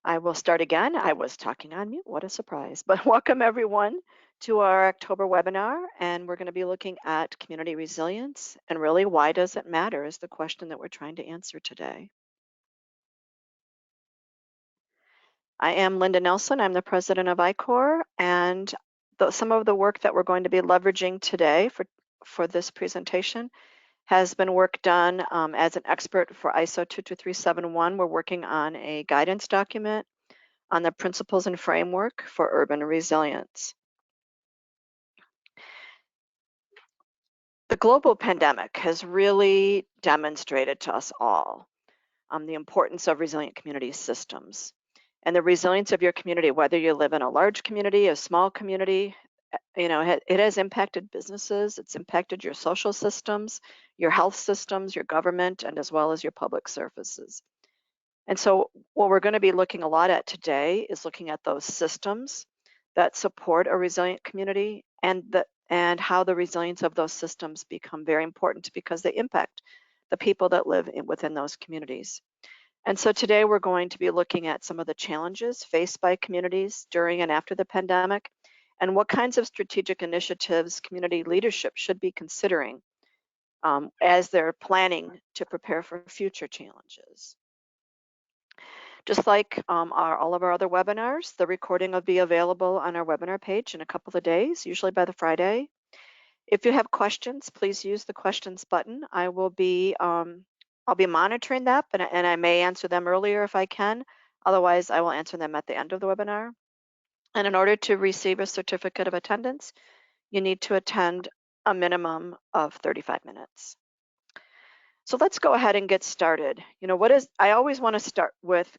I will start again. I was talking on mute. What a surprise. But welcome everyone to our October webinar. And we're going to be looking at community resilience and really why does it matter is the question that we're trying to answer today. I am Linda Nelson. I'm the president of ICOR, and some of the work that we're going to be leveraging today for this presentation has been work done as an expert for ISO 22371. We're working on a guidance document on the principles and framework for urban resilience. The global pandemic has really demonstrated to us all the importance of resilient community systems and the resilience of your community, whether you live in a large community, a small community. It has impacted businesses, it's impacted your social systems, your health systems, your government, and as well as your public services. And so what we're going to be looking a lot at today is looking at those systems that support a resilient community and how the resilience of those systems become very important because they impact the people that live within those communities. And so today we're going to be looking at some of the challenges faced by communities during and after the pandemic and what kinds of strategic initiatives community leadership should be considering as they're planning to prepare for future challenges. Just like all of our other webinars, the recording will be available on our webinar page in a couple of days, usually by the Friday. If you have questions, please use the questions button. I'll be monitoring that, and I may answer them earlier if I can. Otherwise, I will answer them at the end of the webinar. And in order to receive a certificate of attendance, you need to attend a minimum of 35 minutes. So let's go ahead and get started. I always want to start with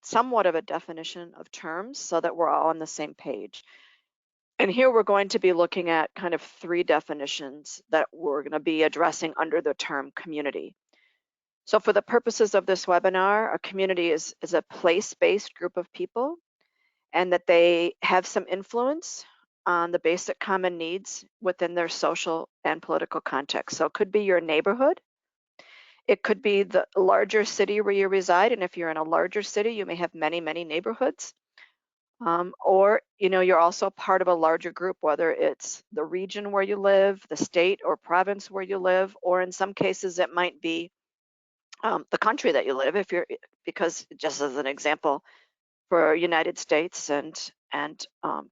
somewhat of a definition of terms so that we're all on the same page. And here we're going to be looking at kind of three definitions that we're going to be addressing under the term community. So for the purposes of this webinar, a community is a place-based group of people and that they have some influence on the basic common needs within their social and political context. So it could be your neighborhood. It could be the larger city where you reside, and if you're in a larger city, you may have many, many neighborhoods. Or, you're also part of a larger group, whether it's the region where you live, the state or province where you live, or in some cases it might be the country that you live. Because just as an example, for United States and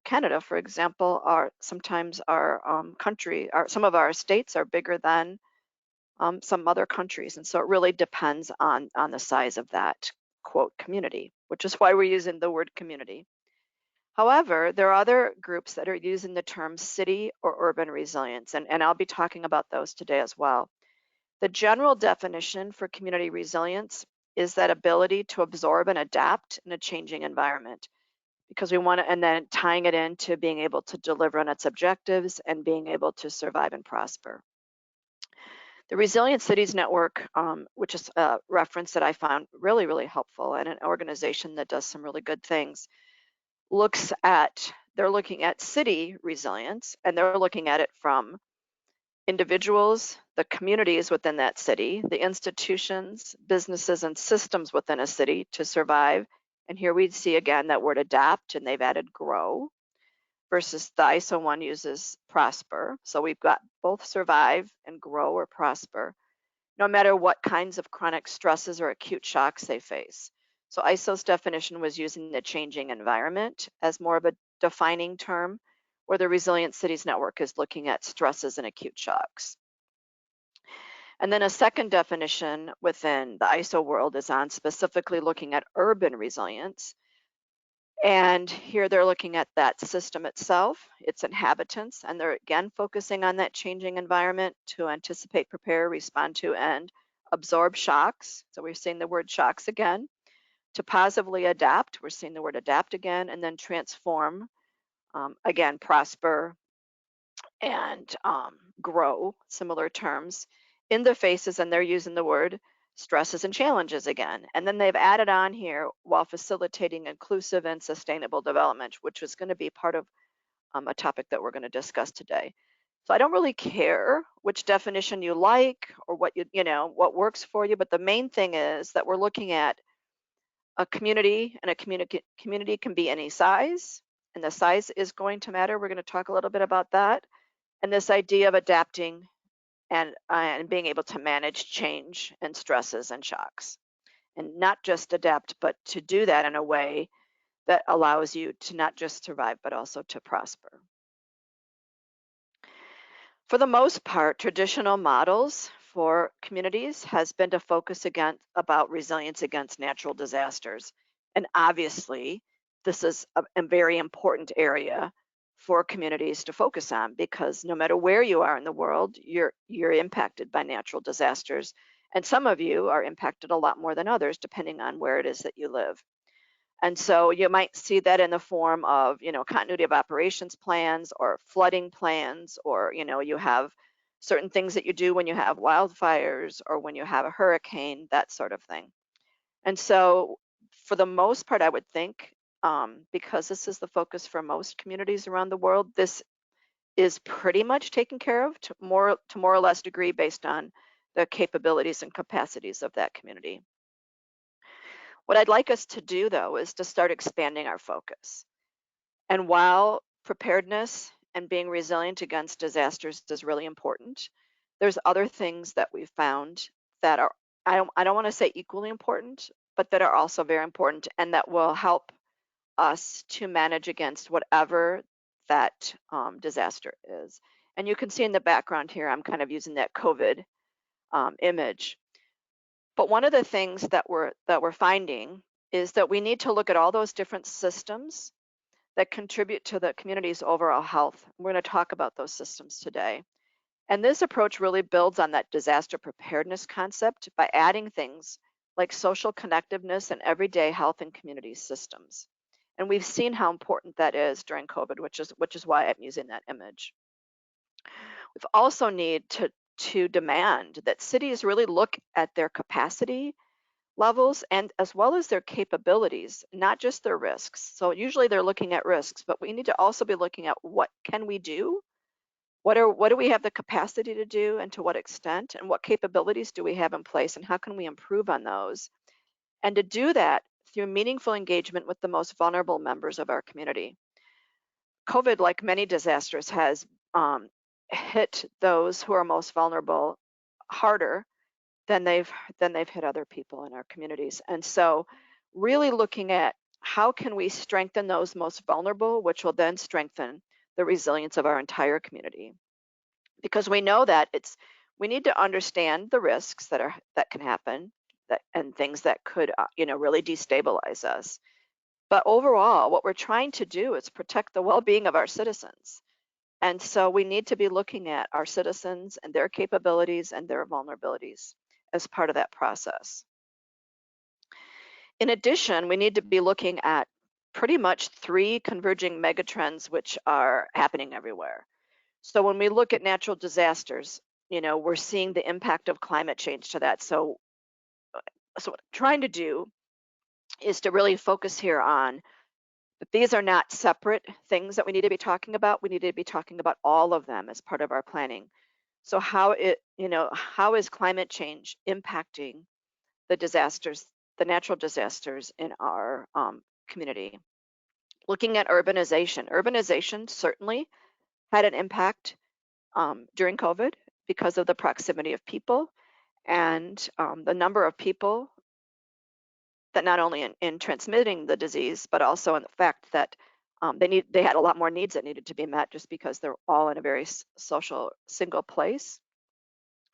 Canada, for example, sometimes our some of our states are bigger than some other countries. And so it really depends on the size of that, quote, community, which is why we're using the word community. However, there are other groups that are using the term city or urban resilience, and I'll be talking about those today as well. The general definition for community resilience is that ability to absorb and adapt in a changing environment, because we want to, and then tying it into being able to deliver on its objectives and being able to survive and prosper. The Resilient Cities Network, which is a reference that I found really, really helpful, and an organization that does some really good things, they're looking at city resilience, and they're looking at it from individuals, the communities within that city, the institutions, businesses, and systems within a city to survive. And here we see again that word adapt, and they've added grow, versus the ISO one uses prosper. So we've got both survive and grow or prosper, no matter what kinds of chronic stresses or acute shocks they face. So ISO's definition was using the changing environment as more of a defining term, where the Resilient Cities Network is looking at stresses and acute shocks. And then a second definition within the ISO world is on specifically looking at urban resilience. And here they're looking at that system itself, its inhabitants, and they're again focusing on that changing environment to anticipate, prepare, respond to, and absorb shocks. So we're seeing the word shocks again. To positively adapt, we're seeing the word adapt again, and then transform, again, prosper and grow, similar terms, in the faces, and they're using the word stresses and challenges again. And then they've added on here while facilitating inclusive and sustainable development, which is going to be part of a topic that we're going to discuss today. So I don't really care which definition you like or what what works for you, but the main thing is that we're looking at a community, and a community can be any size, and the size is going to matter. We're going to talk a little bit about that. And this idea of adapting and being able to manage change and stresses and shocks. And not just adapt, but to do that in a way that allows you to not just survive, but also to prosper. For the most part, traditional models for communities has been to focus about resilience against natural disasters. And obviously, this is a very important area for communities to focus on because no matter where you are in the world, you're impacted by natural disasters. And some of you are impacted a lot more than others, depending on where it is that you live. And so you might see that in the form of, continuity of operations plans or flooding plans, or, you have certain things that you do when you have wildfires or when you have a hurricane, that sort of thing. And so for the most part, I would think, because this is the focus for most communities around the world, this is pretty much taken care of to more or less degree based on the capabilities and capacities of that community. What I'd like us to do, though, is to start expanding our focus. And while preparedness and being resilient against disasters is really important, there's other things that we've found that are, I don't want to say equally important, but that are also very important and that will help us to manage against whatever that disaster is. And you can see in the background here, I'm kind of using that COVID image. But one of the things that we're finding is that we need to look at all those different systems that contribute to the community's overall health. We're going to talk about those systems today. And this approach really builds on that disaster preparedness concept by adding things like social connectiveness and everyday health and community systems. And we've seen how important that is during COVID, which is why I'm using that image. We've also need to demand that cities really look at their capacity levels and as well as their capabilities, not just their risks. So usually they're looking at risks, but we need to also be looking at what can we do? What do we have the capacity to do and to what extent? And what capabilities do we have in place and how can we improve on those? And to do that through meaningful engagement with the most vulnerable members of our community. COVID, like many disasters, has hit those who are most vulnerable harder than they've hit other people in our communities. And so really looking at how can we strengthen those most vulnerable, which will then strengthen the resilience of our entire community. Because we know that we need to understand the risks that can happen and things that could really destabilize us. But overall, what we're trying to do is protect the well-being of our citizens. And so we need to be looking at our citizens and their capabilities and their vulnerabilities as part of that process. In addition, we need to be looking at pretty much three converging megatrends which are happening everywhere. So when we look at natural disasters, we're seeing the impact of climate change to that. So what I'm trying to do is to really focus here on that these are not separate things that we need to be talking about. We need to be talking about all of them as part of our planning. So how is climate change impacting the natural disasters in our community? Looking at urbanization. Urbanization certainly had an impact during COVID because of the proximity of people and the number of people that not only in transmitting the disease, but also in the fact that they had a lot more needs that needed to be met just because they're all in a very social single place.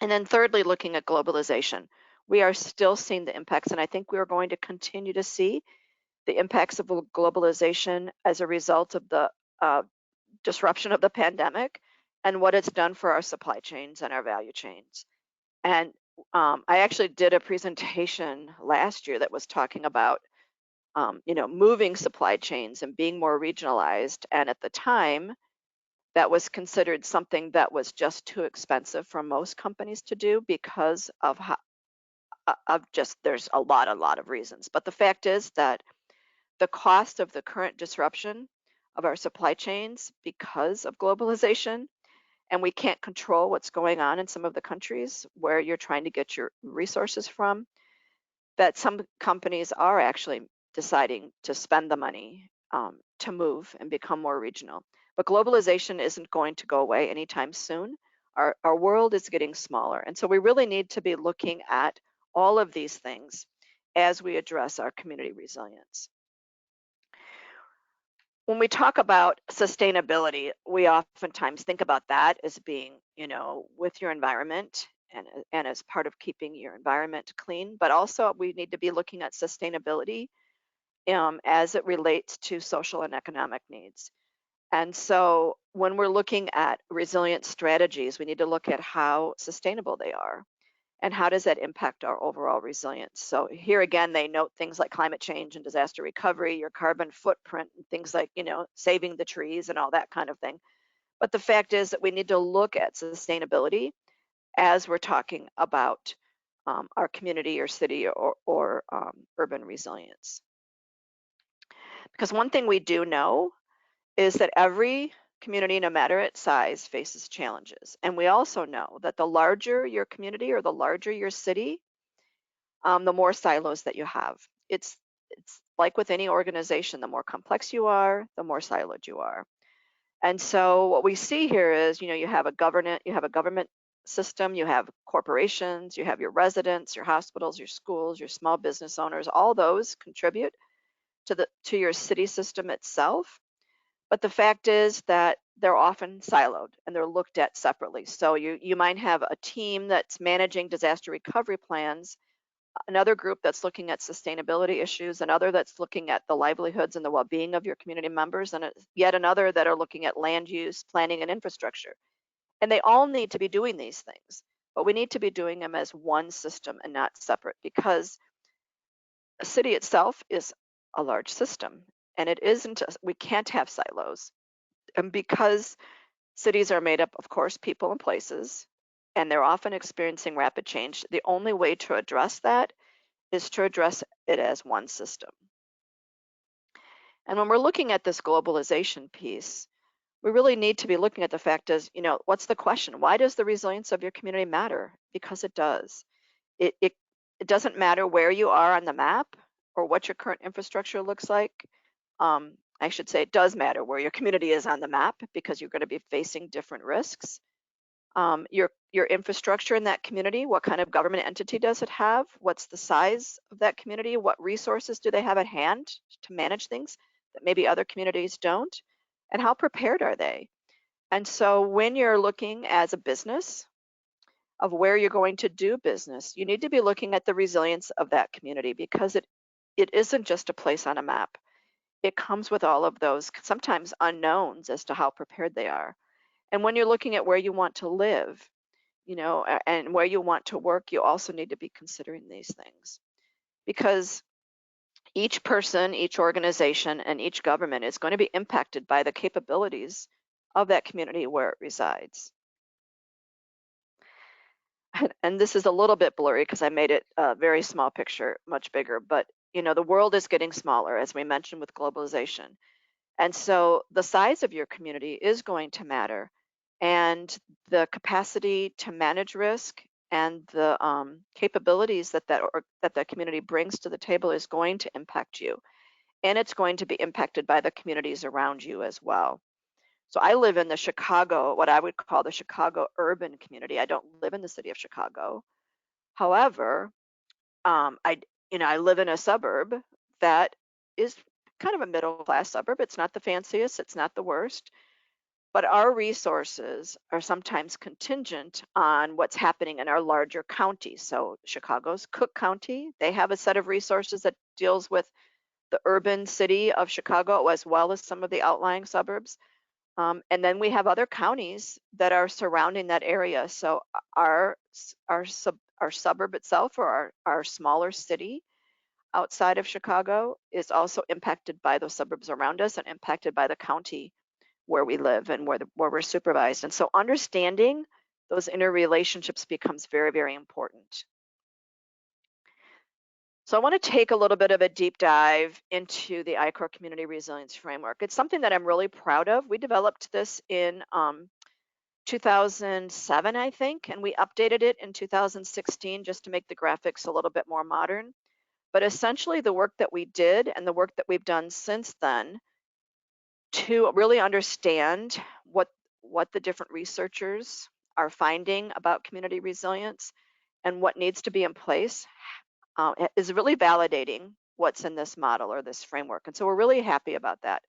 And then thirdly, looking at globalization. We are still seeing the impacts, and I think we are going to continue to see the impacts of globalization as a result of the disruption of the pandemic and what it's done for our supply chains and our value chains. And I actually did a presentation last year that was talking about, moving supply chains and being more regionalized. And at the time, that was considered something that was just too expensive for most companies to do because of there's a lot of reasons. But the fact is that the cost of the current disruption of our supply chains because of globalization, and we can't control what's going on in some of the countries where you're trying to get your resources from, that some companies are actually deciding to spend the money to move and become more regional. But globalization isn't going to go away anytime soon. Our world is getting smaller. And so we really need to be looking at all of these things as we address our community resilience. When we talk about sustainability, we oftentimes think about that as being, with your environment and as part of keeping your environment clean. But also, we need to be looking at sustainability as it relates to social and economic needs. And so, when we're looking at resilient strategies, we need to look at how sustainable they are and how does that impact our overall resilience. So here again, they note things like climate change and disaster recovery, your carbon footprint, and things like, saving the trees and all that kind of thing. But the fact is that we need to look at sustainability as we're talking about our community or city or urban resilience. Because one thing we do know is that every community, no matter its size, faces challenges. And we also know that the larger your community or the larger your city, the more silos that you have. It's like with any organization, the more complex you are, the more siloed you are. And so what we see here is, you have a government system, you have corporations, you have your residents, your hospitals, your schools, your small business owners, all those contribute to your city system itself. But the fact is that they're often siloed and they're looked at separately. So you might have a team that's managing disaster recovery plans, another group that's looking at sustainability issues, another that's looking at the livelihoods and the well-being of your community members, and yet another that are looking at land use, planning, and infrastructure. And they all need to be doing these things, but we need to be doing them as one system and not separate, because a city itself is a large system, and it isn't. We can't have silos, and because cities are made up, of course, people and places, and they're often experiencing rapid change. The only way to address that is to address it as one system. And when we're looking at this globalization piece, we really need to be looking at the fact is, what's the question? Why does the resilience of your community matter? Because it does. It doesn't matter where you are on the map or what your current infrastructure looks like. I should say it does matter where your community is on the map, because you're going to be facing different risks. Your infrastructure in that community, what kind of government entity does it have? What's the size of that community? What resources do they have at hand to manage things that maybe other communities don't? And how prepared are they? And so when you're looking as a business of where you're going to do business, you need to be looking at the resilience of that community, because it isn't just a place on a map. It comes with all of those sometimes unknowns as to how prepared they are. And when you're looking at where you want to live, and where you want to work, you also need to be considering these things, because each person, each organization, and each government is going to be impacted by the capabilities of that community where it resides. And this is a little bit blurry because I made it a very small picture, much bigger, but the world is getting smaller, as we mentioned, with globalization. And so the size of your community is going to matter, and the capacity to manage risk and the capabilities that the community brings to the table is going to impact you. And it's going to be impacted by the communities around you as well. So I live in the Chicago, what I would call the Chicago urban community. I don't live in the city of Chicago. However, I live in a suburb that is kind of a middle class suburb. It's not the fanciest, it's not the worst, but our resources are sometimes contingent on what's happening in our larger county. So Chicago's Cook County, they have a set of resources that deals with the urban city of Chicago as well as some of the outlying suburbs. And then we have other counties that are surrounding that area. So our suburb itself, or our smaller city outside of Chicago, is also impacted by those suburbs around us and impacted by the county where we live and where we're supervised. And so understanding those interrelationships becomes very, very important. So I want to take a little bit of a deep dive into the I-CORE Community Resilience Framework. It's something that I'm really proud of. We developed this in 2007, I think, and we updated it in 2016 just to make the graphics a little bit more modern. But essentially the work that we did and the work that we've done since then to really understand what the different researchers are finding about community resilience and what needs to be in place is really validating what's in this model or this framework. And so we're really happy about that.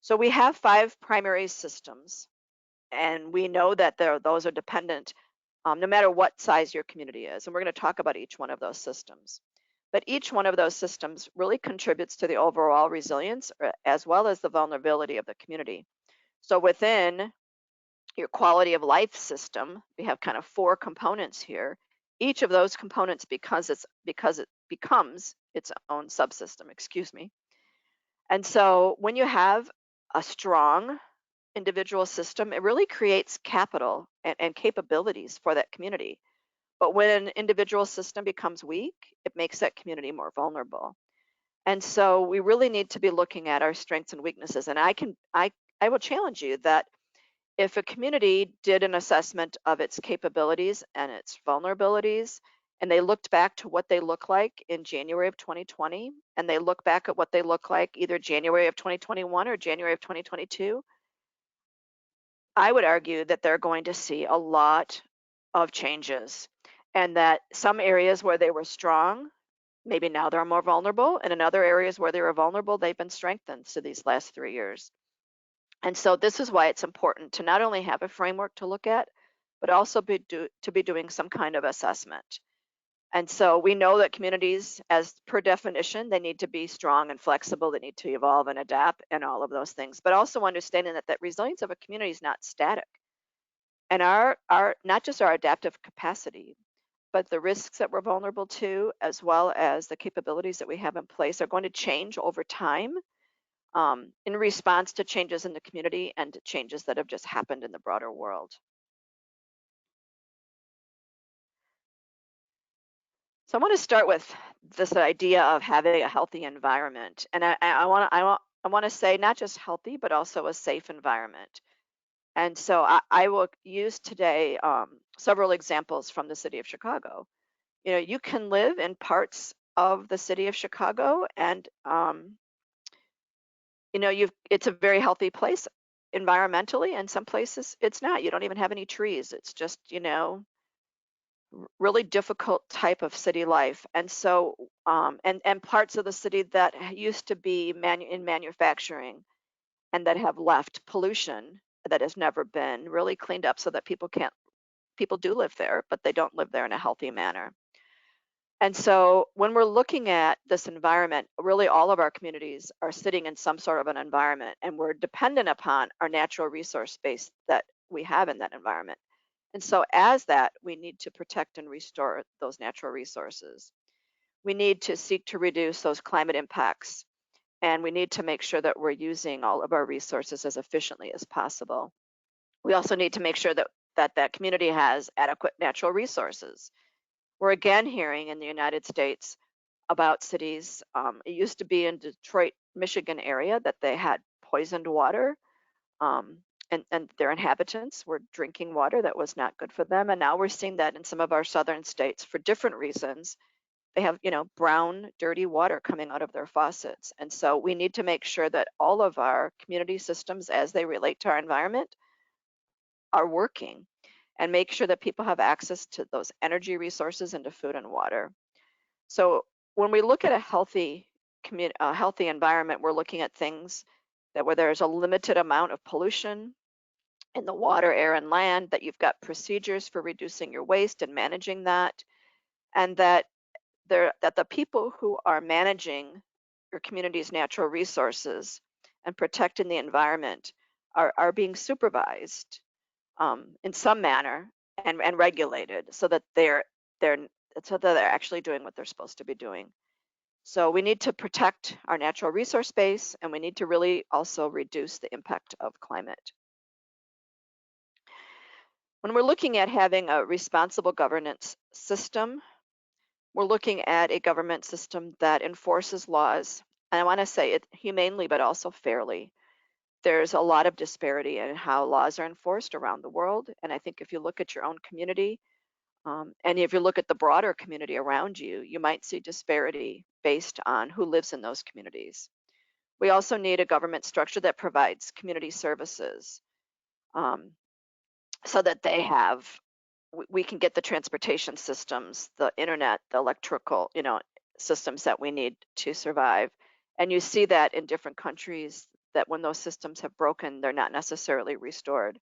So we have 5 primary systems, and we know that those are dependent no matter what size your community is. And we're going to talk about each one of those systems. But each one of those systems really contributes to the overall resilience as well as the vulnerability of the community. So within your quality of life system, we have kind of 4 components here. Each of those components, because it becomes its own subsystem, excuse me. And so when you have a strong individual system, it really creates capital and capabilities for that community. But when an individual system becomes weak, it makes that community more vulnerable. And so we really need to be looking at our strengths and weaknesses. And I will challenge you that if a community did an assessment of its capabilities and its vulnerabilities, and they looked back to what they look like in January of 2020, and they look back at what they look like either January of 2021 or January of 2022, I would argue that they're going to see a lot of changes, and that some areas where they were strong, maybe now they're more vulnerable, and in other areas where they were vulnerable, they've been strengthened to these last 3 years. And so this is why it's important to not only have a framework to look at, but also to be doing some kind of assessment. And so we know that communities, as per definition, they need to be strong and flexible, they need to evolve and adapt and all of those things, but also understanding that resilience of a community is not static. And our not just our adaptive capacity, but the risks that we're vulnerable to, as well as the capabilities that we have in place, are going to change over time in response to changes in the community and to changes that have just happened in the broader world. So I want to start with this idea of having a healthy environment, and I want to say not just healthy, but also a safe environment. And so I will use today several examples from the city of Chicago. You know, you can live in parts of the city of Chicago, and you know, it's a very healthy place environmentally, and some places it's not. You don't even have any trees. It's just, you know, really difficult type of city life. And so and parts of the city that used to be in manufacturing and that have left pollution that has never been really cleaned up so that people do live there, but they don't live there in a healthy manner. And so when we're looking at this environment, really all of our communities are sitting in some sort of an environment, and we're dependent upon our natural resource base that we have in that environment. And so as that, we need to protect and restore those natural resources. We need to seek to reduce those climate impacts, and we need to make sure that we're using all of our resources as efficiently as possible. We also need to make sure that community has adequate natural resources. We're again hearing in the United States about cities. It used to be in Detroit, Michigan area that they had poisoned water, um, and their inhabitants were drinking water that was not good for them. And now we're seeing that in some of our southern states for different reasons. They have, you know, brown, dirty water coming out of their faucets. And so we need to make sure that all of our community systems, as they relate to our environment, are working, and make sure that people have access to those energy resources and to food and water. So when we look at a healthy environment, we're looking at things that where there's a limited amount of pollution in the water, air, and land, that you've got procedures for reducing your waste and managing that, and that the people who are managing your community's natural resources and protecting the environment are being supervised in some manner and regulated they're so that they're actually doing what they're supposed to be doing. So we need to protect our natural resource base, and we need to really also reduce the impact of climate. When we're looking at having a responsible governance system, we're looking at a government system that enforces laws. And I want to say it humanely, but also fairly. There's a lot of disparity in how laws are enforced around the world. And I think if you look at your own community, And if you look at the broader community around you, you might see disparity based on who lives in those communities. We also need a government structure that provides community services, um, so that we can get the transportation systems, the internet, the electrical, systems that we need to survive. And you see that in different countries, that when those systems have broken, they're not necessarily restored.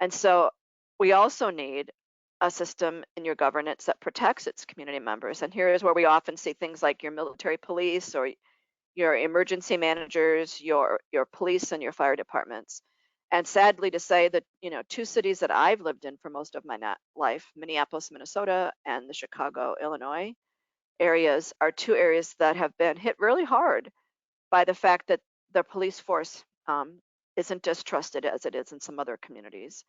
And so we also need a system in your governance that protects its community members. And here is where we often see things like your military police or your emergency managers, your police and your fire departments. And sadly to say that, two cities that I've lived in for most of my life, Minneapolis, Minnesota, and the Chicago, Illinois areas, are two areas that have been hit really hard by the fact that the police force isn't as trusted as it is in some other communities,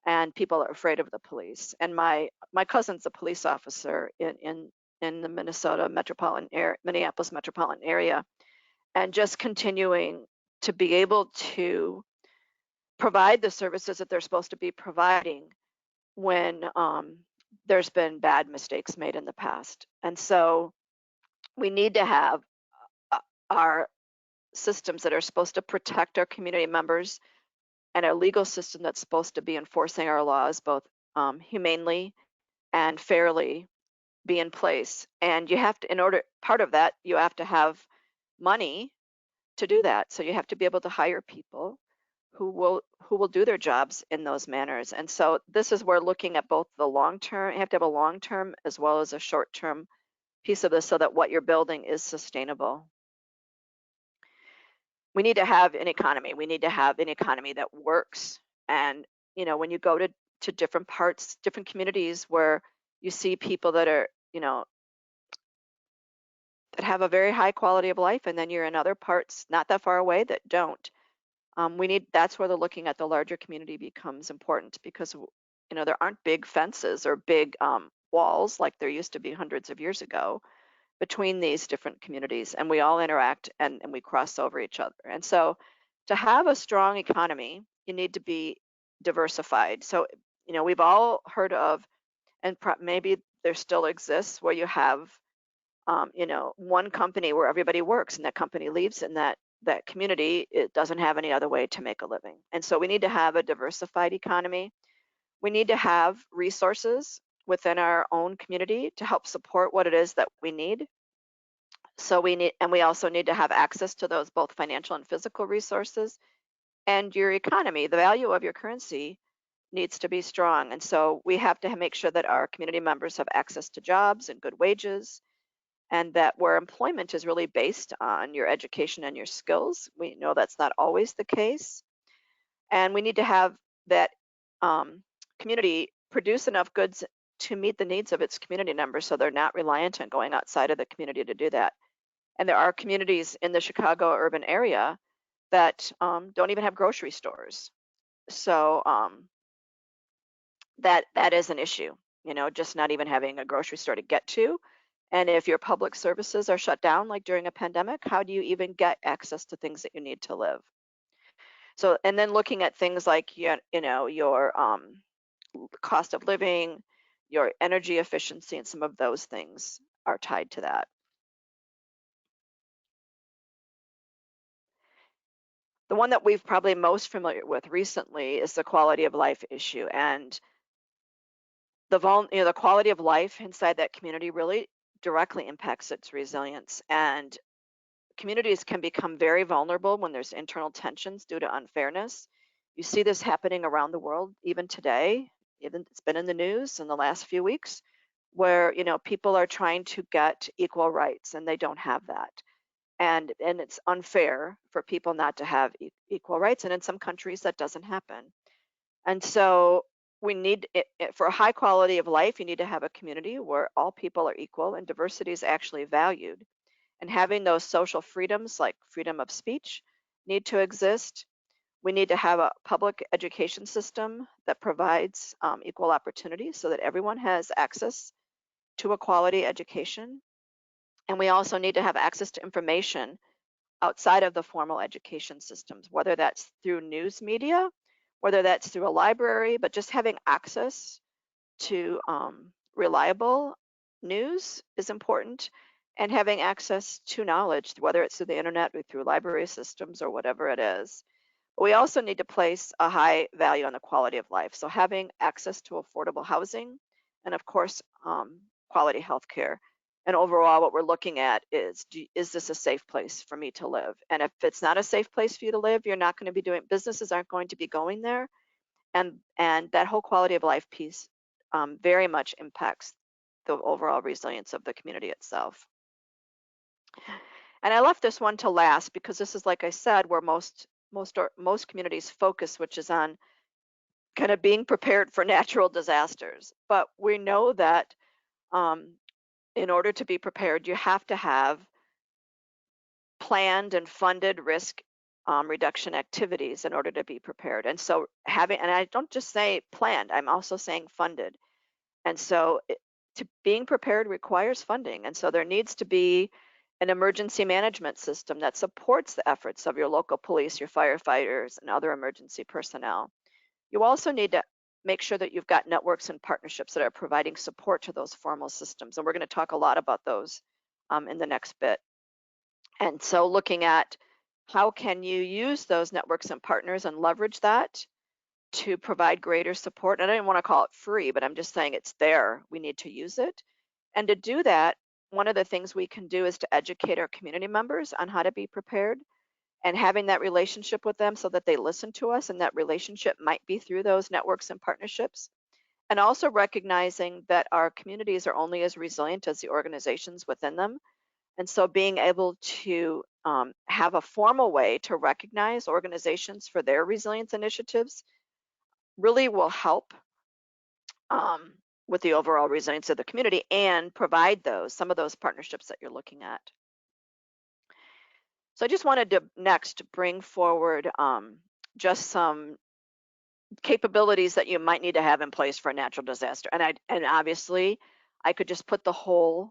and people are afraid of the police. And my cousin's a police officer in the Minneapolis metropolitan area, and just continuing to be able to provide the services that they're supposed to be providing when there's been bad mistakes made in the past. And so we need to have uh, our systems that are supposed to protect our community members, and a legal system that's supposed to be enforcing our laws both humanely and fairly be in place. And you have to, in order, part of that, you have to have money to do that. So you have to be able to hire people who will do their jobs in those manners. And so this is where looking at both the long term, you have to have a long term as well as a short term piece of this, so that what you're building is sustainable. We need to have an economy. We need to have an economy that works. And when you go to different parts, different communities where you see people that are, that have a very high quality of life, and then you're in other parts not that far away that don't. That's where the looking at the larger community becomes important, because there aren't big fences or big walls like there used to be hundreds of years ago between these different communities, and we all interact, and we cross over each other. And so to have a strong economy, you need to be diversified. So we've all heard of, and maybe there still exists, where you have one company where everybody works, and that company leaves, and that community, it doesn't have any other way to make a living. And so we need to have a diversified economy. We need to have resources within our own community to help support what it is that we need. So we also need to have access to those both financial and physical resources. And your economy, the value of your currency, needs to be strong. And so we have to make sure that our community members have access to jobs and good wages, and that where employment is really based on your education and your skills. We know that's not always the case. And we need to have that community produce enough goods to meet the needs of its community members, so they're not reliant on going outside of the community to do that. And there are communities in the Chicago urban area that don't even have grocery stores. So that is an issue, just not even having a grocery store to get to. And if your public services are shut down, like during a pandemic, how do you even get access to things that you need to live? So, and then looking at things like your cost of living, your energy efficiency, and some of those things are tied to that. The one that we've probably most familiar with recently is the quality of life issue, and the quality of life inside that community really directly impacts its resilience. And communities can become very vulnerable when there's internal tensions due to unfairness. You see this happening around the world even today. Even it's been in the news in the last few weeks, where people are trying to get equal rights and they don't have that. And it's unfair for people not to have equal rights, and in some countries that doesn't happen. And so we need for a high quality of life, you need to have a community where all people are equal and diversity is actually valued. And having those social freedoms like freedom of speech need to exist. We need to have a public education system that provides equal opportunity so that everyone has access to a quality education. And we also need to have access to information outside of the formal education systems, whether that's through news media, whether that's through a library, but just having access to reliable news is important, and having access to knowledge, whether it's through the internet or through library systems or whatever it is. We also need to place a high value on the quality of life. So having access to affordable housing and of course, quality health care. And overall, what we're looking at is, is this a safe place for me to live? And if it's not a safe place for you to live, you're not going to be doing, businesses aren't going to be going there. And that whole quality of life piece very much impacts the overall resilience of the community itself. And I left this one to last because this is, like I said, where most communities focus, which is on kind of being prepared for natural disasters. But we know that um, in order to be prepared, you have to have planned and funded risk reduction activities in order to be prepared. And so having, and I don't just say planned, I'm also saying funded. And so to being prepared requires funding. And so there needs to be an emergency management system that supports the efforts of your local police, your firefighters, and other emergency personnel. You also need to make sure that you've got networks and partnerships that are providing support to those formal systems. And we're going to talk a lot about those in the next bit. And so looking at how can you use those networks and partners and leverage that to provide greater support. And I didn't want to call it free, but I'm just saying it's there. We need to use it. And to do that, one of the things we can do is to educate our community members on how to be prepared and having that relationship with them so that they listen to us, and that relationship might be through those networks and partnerships. And also recognizing that our communities are only as resilient as the organizations within them. And so being able to have a formal way to recognize organizations for their resilience initiatives really will help um, with the overall resilience of the community and provide some of those partnerships that you're looking at. So I just wanted to next bring forward just some capabilities that you might need to have in place for a natural disaster. And obviously I could just put the whole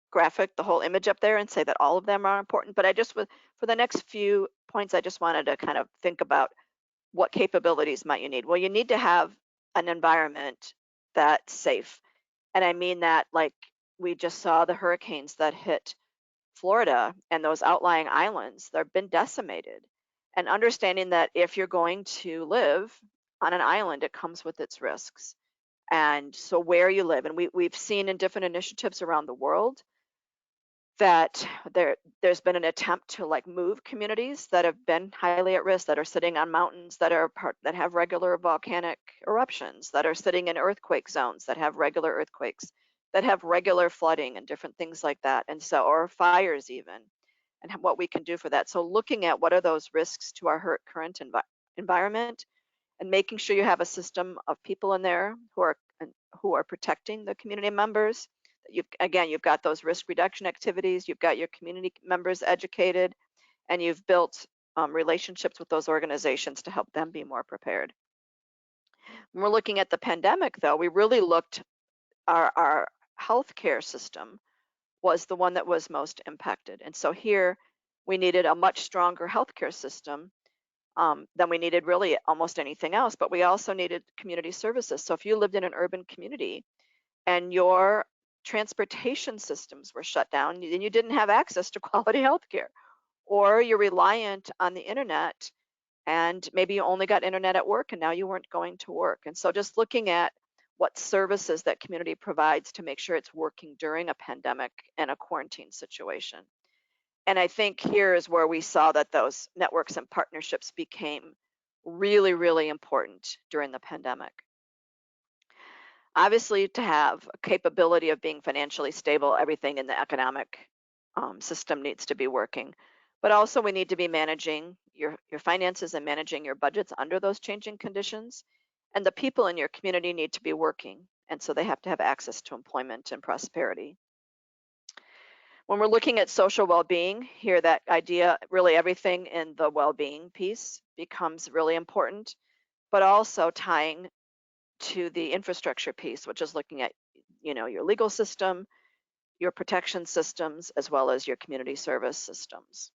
graphic, the whole image up there and say that all of them are important. But I just for the next few points, I just wanted to kind of think about what capabilities might you need. Well, you need to have an environment that's safe. And I mean that, like, we just saw the hurricanes that hit Florida and those outlying islands, they've been decimated. And understanding that if you're going to live on an island, it comes with its risks. And so where you live, and we've seen in different initiatives around the world that there's been an attempt to like move communities that have been highly at risk, that are sitting on mountains that have regular volcanic eruptions, that are sitting in earthquake zones, that have regular earthquakes, that have regular flooding and different things like that, and so, or fires even, and what we can do for that. So looking at what are those risks to our current environment, and making sure you have a system of people in there who are protecting the community members. You've got those risk reduction activities, you've got your community members educated, and you've built relationships with those organizations to help them be more prepared. When we're looking at the pandemic, though, we really looked, our healthcare system was the one that was most impacted. And so here we needed a much stronger healthcare system than we needed really almost anything else, but we also needed community services. So if you lived in an urban community and your transportation systems were shut down, then you didn't have access to quality healthcare, or you're reliant on the internet and maybe you only got internet at work and now you weren't going to work. And so just looking at what services that community provides to make sure it's working during a pandemic and a quarantine situation. And I think here is where we saw that those networks and partnerships became really, really important during the pandemic. Obviously, to have a capability of being financially stable, everything in the economic system needs to be working. But also we need to be managing your finances and managing your budgets under those changing conditions. And the people in your community need to be working. And so they have to have access to employment and prosperity. When we're looking at social well-being, here that idea, really everything in the well-being piece becomes really important, but also tying to the infrastructure piece, which is looking at, your legal system, your protection systems, as well as your community service systems.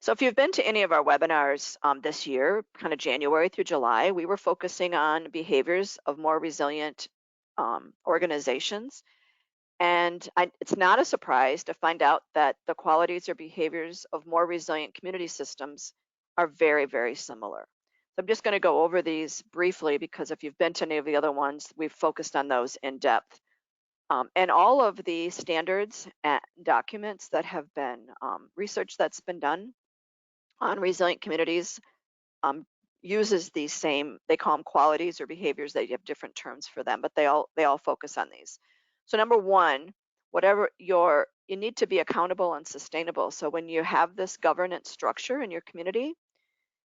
So if you've been to any of our webinars this year, kind of January through July, we were focusing on behaviors of more resilient organizations. And it's not a surprise to find out that the qualities or behaviors of more resilient community systems are very, very similar. So I'm just going to go over these briefly because if you've been to any of the other ones, we've focused on those in depth. And all of the standards and documents that have been research that's been done on resilient communities um, uses these same, they call them qualities or behaviors. They have different terms for them, but they all focus on these. So number one, whatever you need to be accountable and sustainable. So when you have this governance structure in your community,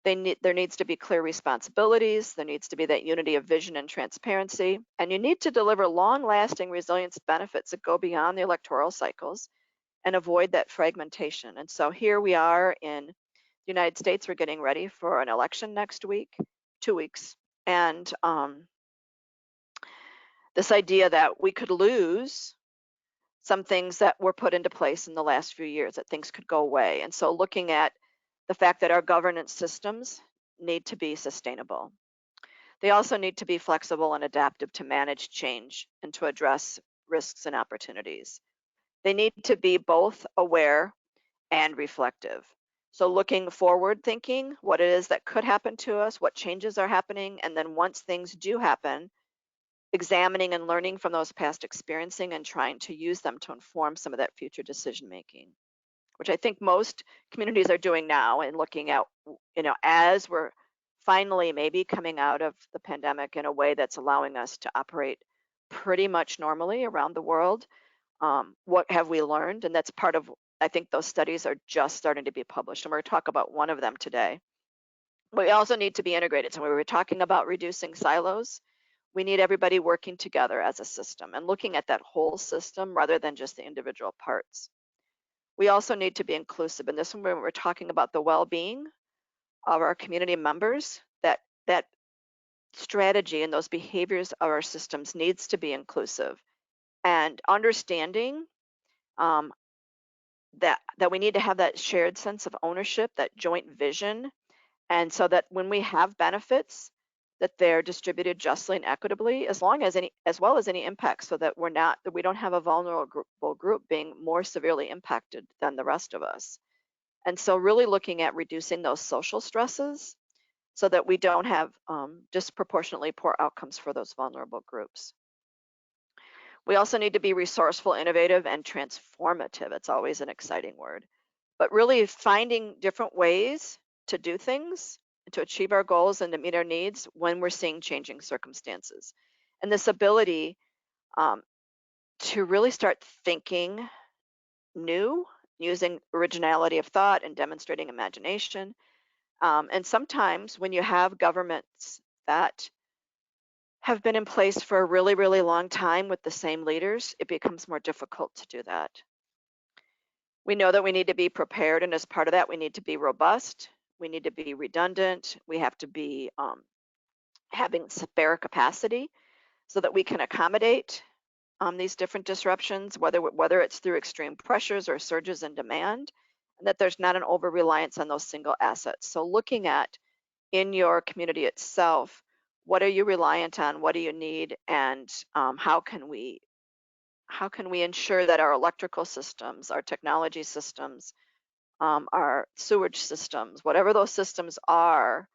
there needs to be clear responsibilities. There needs to be that unity of vision and transparency, and you need to deliver long-lasting resilience benefits that go beyond the electoral cycles and avoid that fragmentation. And so here we are in the United States. We're getting ready for an election next week, 2 weeks, and this idea that we could lose some things that were put into place in the last few years, that things could go away. And so looking at the fact that our governance systems need to be sustainable. They also need to be flexible and adaptive to manage change and to address risks and opportunities. They need to be both aware and reflective. So looking forward, thinking what it is that could happen to us, what changes are happening, and then once things do happen, examining and learning from those past experiencing and trying to use them to inform some of that future decision making, which I think most communities are doing now and looking at, as we're finally maybe coming out of the pandemic in a way that's allowing us to operate pretty much normally around the world. What have we learned? And that's part of, I think those studies are just starting to be published, and we're going to talk about one of them today. We also need to be integrated. So we were talking about reducing silos. We need everybody working together as a system and looking at that whole system rather than just the individual parts. We also need to be inclusive. And this one, when we're talking about the well-being of our community members, that strategy and those behaviors of our systems needs to be inclusive. And understanding that we need to have that shared sense of ownership, that joint vision, and so that when we have benefits, that they're distributed justly and equitably, as well as any impacts, so that we don't have a vulnerable group being more severely impacted than the rest of us. And so really looking at reducing those social stresses so that we don't have disproportionately poor outcomes for those vulnerable groups. We also need to be resourceful, innovative, and transformative. It's always an exciting word, but really finding different ways to do things, to achieve our goals and to meet our needs when we're seeing changing circumstances. And this ability to really start thinking new, using originality of thought and demonstrating imagination. And sometimes when you have governments that have been in place for a really, really long time with the same leaders, it becomes more difficult to do that. We know that we need to be prepared, and as part of that, we need to be robust, we need to be redundant, we have to be having spare capacity so that we can accommodate these different disruptions, whether it's through extreme pressures or surges in demand, and that there's not an over-reliance on those single assets. So looking at in your community itself, what are you reliant on, what do you need, and how can we ensure that our electrical systems, our technology systems, our sewage systems, whatever those systems are,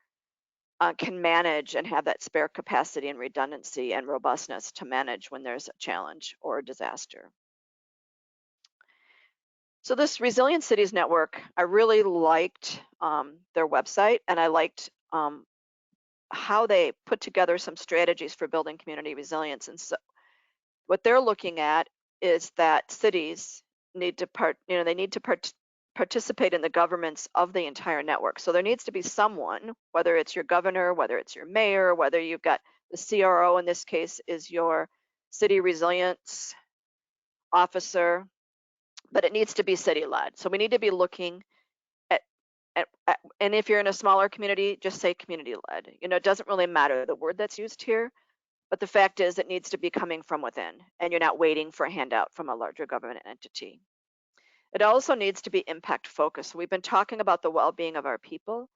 can manage and have that spare capacity and redundancy and robustness to manage when there's a challenge or a disaster. So this Resilient Cities Network, I really liked their website, and I liked how they put together some strategies for building community resilience. And so what they're looking at is that cities need to participate in the governance of the entire network. So there needs to be someone, whether it's your governor, whether it's your mayor, whether you've got the CRO, in this case is your city resilience officer, but it needs to be city led. So we need to be looking at, and if you're in a smaller community, just say community led. It doesn't really matter the word that's used here, but the fact is it needs to be coming from within, and you're not waiting for a handout from a larger government entity. It also needs to be impact focused. We've been talking about the well-being of our people.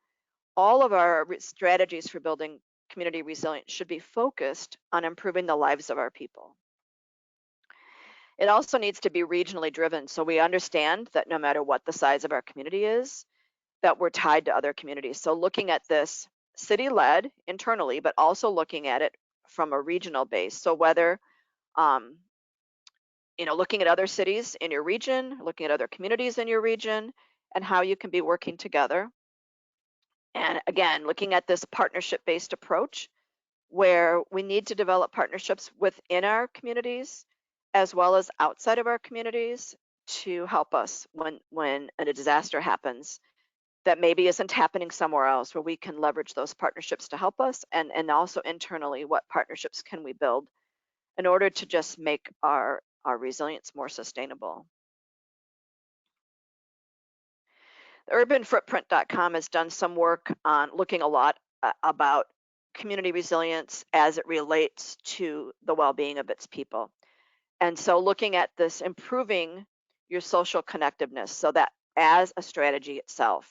All of our strategies for building community resilience should be focused on improving the lives of our people. It also needs to be regionally driven, so we understand that no matter what the size of our community is, that we're tied to other communities. So looking at this city-led internally, but also looking at it from a regional base. So whether um, looking at other cities in your region, looking at other communities in your region, and how you can be working together. And again, looking at this partnership-based approach where we need to develop partnerships within our communities as well as outside of our communities to help us when a disaster happens that maybe isn't happening somewhere else, where we can leverage those partnerships to help us, and also internally, what partnerships can we build in order to just make our resilience more sustainable. Urbanfootprint.com has done some work on looking a lot about community resilience as it relates to the well-being of its people. And so looking at this improving your social connectiveness, so that as a strategy itself,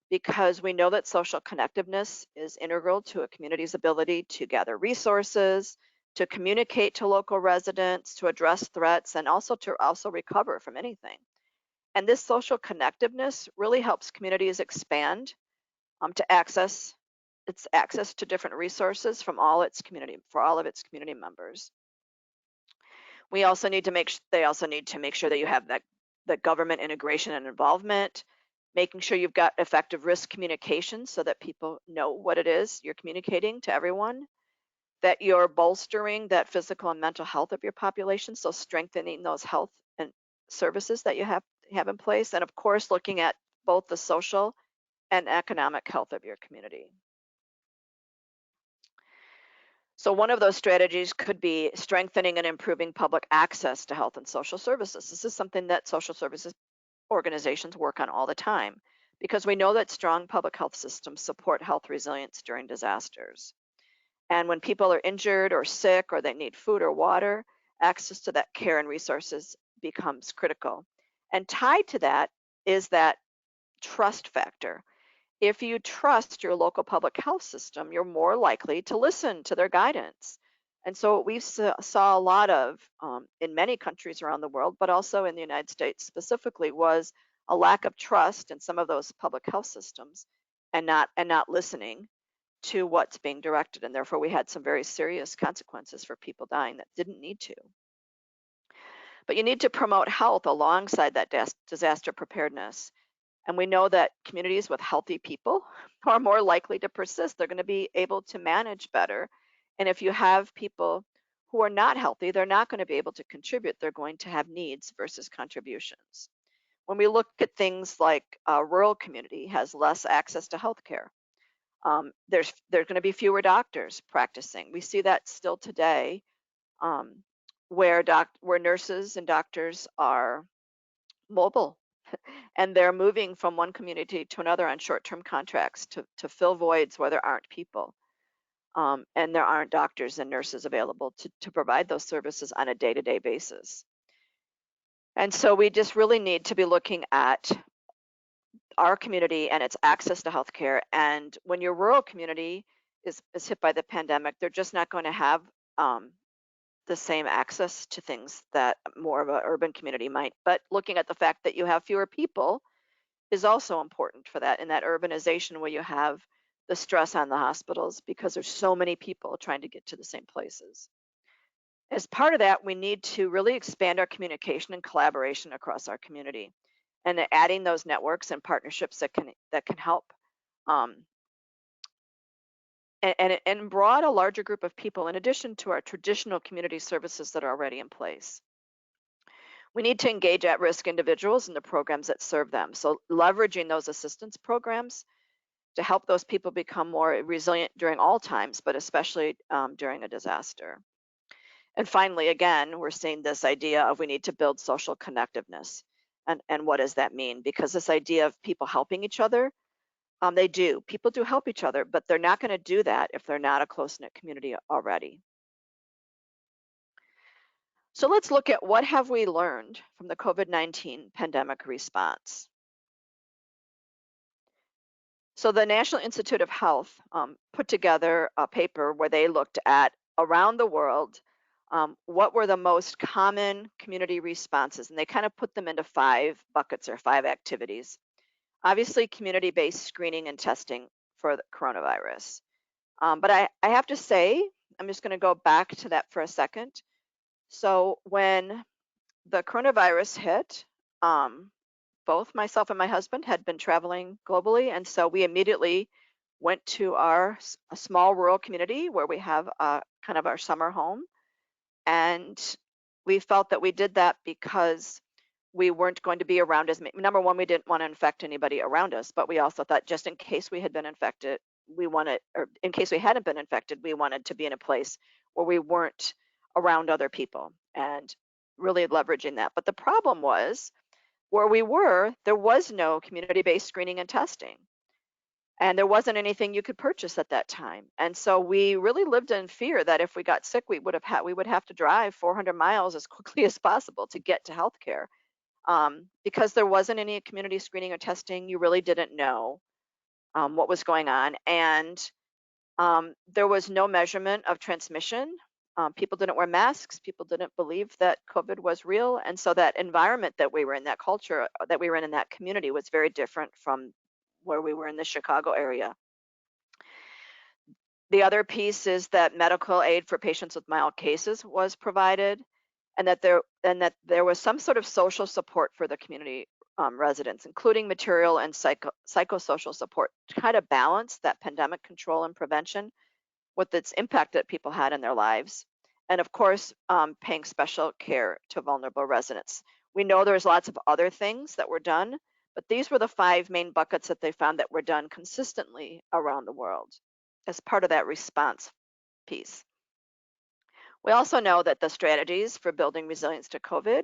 because we know that social connectiveness is integral to a community's ability to gather resources, to communicate to local residents, to address threats, and also to recover from anything. And this social connectiveness really helps communities expand to access to different resources from all its community for all of its community members. We also need to they also need to make sure that you have that government integration and involvement, making sure you've got effective risk communication so that people know what it is you're communicating to everyone, that you're bolstering that physical and mental health of your population, so strengthening those health and services that you have in place, and of course looking at both the social and economic health of your community. So one of those strategies could be strengthening and improving public access to health and social services. This is something that social services organizations work on all the time because we know that strong public health systems support health resilience during disasters. And when people are injured or sick or they need food or water, access to that care and resources becomes critical. And tied to that is that trust factor. If you trust your local public health system, you're more likely to listen to their guidance. And so what we saw a lot of in many countries around the world, but also in the United States specifically, was a lack of trust in some of those public health systems and not listening to what's being directed. And therefore we had some very serious consequences for people dying that didn't need to. But you need to promote health alongside that disaster preparedness. And we know that communities with healthy people are more likely to persist. They're going to be able to manage better. And if you have people who are not healthy, they're not going to be able to contribute. They're going to have needs versus contributions. When we look at things like a rural community has less access to healthcare, there's going to be fewer doctors practicing. We see that still today, where nurses and doctors are mobile and they're moving from one community to another on short-term contracts to fill voids where there aren't people. And there aren't doctors and nurses available to provide those services on a day-to-day basis. And so we just really need to be looking at our community and its access to healthcare. And when your rural community is hit by the pandemic, they're just not going to have the same access to things that more of an urban community might. But looking at the fact that you have fewer people is also important for that, in that urbanization where you have the stress on the hospitals because there's so many people trying to get to the same places. As part of that, we need to really expand our communication and collaboration across our community, and adding those networks and partnerships that can help and broad a larger group of people in addition to our traditional community services that are already in place. We need to engage at-risk individuals in the programs that serve them. So leveraging those assistance programs to help those people become more resilient during all times, but especially during a disaster. And finally, again, we're seeing this idea of we need to build social connectiveness. And what does that mean? Because this idea of people helping each other, people do help each other, but they're not going to do that if they're not a close-knit community already. So let's look at what have we learned from the COVID-19 pandemic response. So the National Institute of Health put together a paper where they looked at around the world what were the most common community responses, and they kind of put them into 5 buckets or 5 activities. Obviously, community-based screening and testing for the coronavirus. But I have to say, I'm just going to go back to that for a second. So when the coronavirus hit, um, both myself and my husband had been traveling globally, and so we immediately went to a small rural community where we have kind of our summer home, and we felt that we did that because we weren't going to be around as many. Number one, we didn't want to infect anybody around us, but we also thought just in case we had been infected, or in case we hadn't been infected, we wanted to be in a place where we weren't around other people and really leveraging that. But the problem was where we were, there was no community-based screening and testing, and there wasn't anything you could purchase at that time. And so we really lived in fear that if we got sick, we would have to drive 400 miles as quickly as possible to get to healthcare. Because there wasn't any community screening or testing, you really didn't know what was going on, and there was no measurement of transmission. People didn't wear masks. People didn't believe that COVID was real. And so that environment that we were in, that culture that we were in that community was very different from where we were in the Chicago area. The other piece is that medical aid for patients with mild cases was provided, and that there was some sort of social support for the community residents, including material and psychosocial support to kind of balance that pandemic control and prevention with its impact that people had in their lives, and of course, paying special care to vulnerable residents. We know there's lots of other things that were done, but these were the 5 main buckets that they found that were done consistently around the world as part of that response piece. We also know that the strategies for building resilience to COVID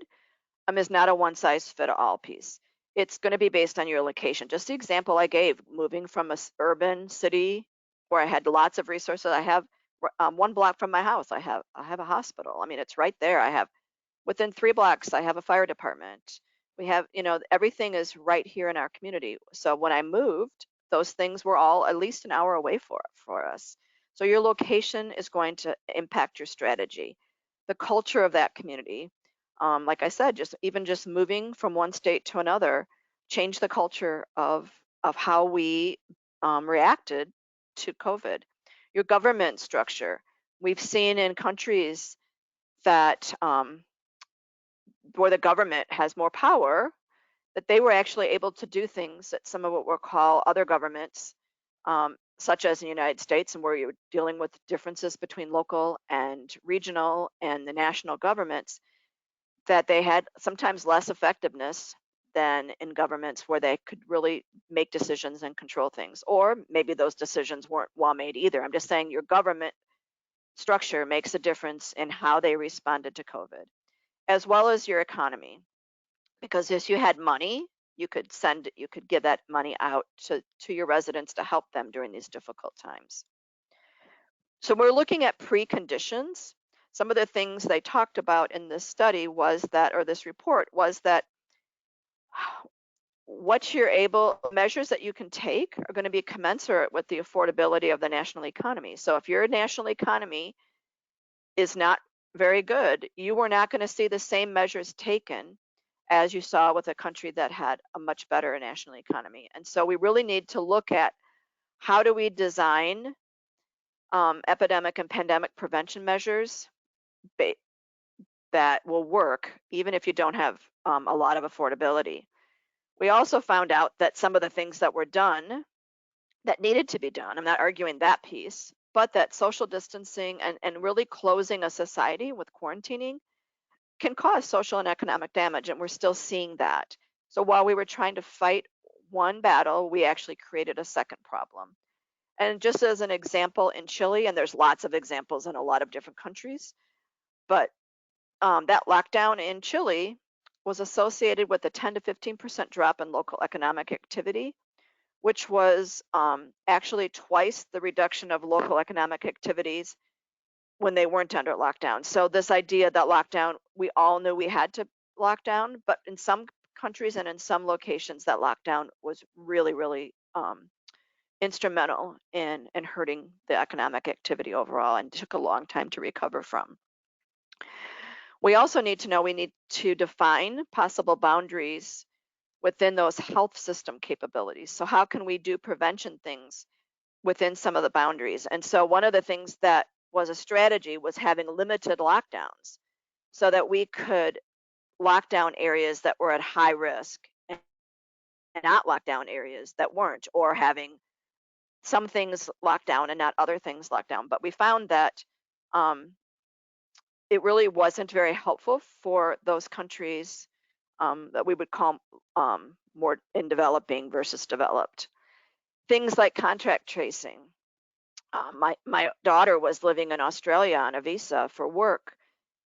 is not a one size fit all piece. It's going to be based on your location. Just the example I gave, moving from a urban city where I had lots of resources. I have 1 block from my house. I have a hospital. I mean, it's right there. I have within 3 blocks. I have a fire department. We have, everything is right here in our community. So when I moved, those things were all at least an hour away for us. So your location is going to impact your strategy. The culture of that community, like I said, just moving from one state to another, changed the culture of how we reacted to COVID. Your government structure. We've seen in countries that where the government has more power, that they were actually able to do things that some of what we'll call other governments, such as in the United States, and where you're dealing with differences between local and regional and the national governments, that they had sometimes less effectiveness than in governments where they could really make decisions and control things. Or maybe those decisions weren't well made either. I'm just saying your government structure makes a difference in how they responded to COVID, as well as your economy. Because if you had money, you could give that money out to your residents to help them during these difficult times. So we're looking at preconditions. Some of the things they talked about in this study was that, or this report was that what you're able, measures that you can take are going to be commensurate with the affordability of the national economy. So if your national economy is not very good, you were not going to see the same measures taken as you saw with a country that had a much better national economy. And so we really need to look at how do we design epidemic and pandemic prevention measures that will work even if you don't have a lot of affordability. We also found out that some of the things that were done that needed to be done, I'm not arguing that piece, but that social distancing and really closing a society with quarantining can cause social and economic damage, and we're still seeing that. So while we were trying to fight one battle, we actually created a second problem. And just as an example, in Chile, and there's lots of examples in a lot of different countries, but that lockdown in Chile was associated with a 10 to 15% drop in local economic activity, which was actually twice the reduction of local economic activities when they weren't under lockdown. So this idea that lockdown, we all knew we had to lock down, but in some countries and in some locations, that lockdown was really, really instrumental in hurting the economic activity overall and took a long time to recover from. We also need to know we need to define possible boundaries within those health system capabilities. So how can we do prevention things within some of the boundaries? And so one of the things that was a strategy was having limited lockdowns so that we could lock down areas that were at high risk and not lock down areas that weren't, or having some things locked down and not other things locked down. But we found that um, it really wasn't very helpful for those countries that we would call more in developing versus developed. Things like contract tracing. My daughter was living in Australia on a visa for work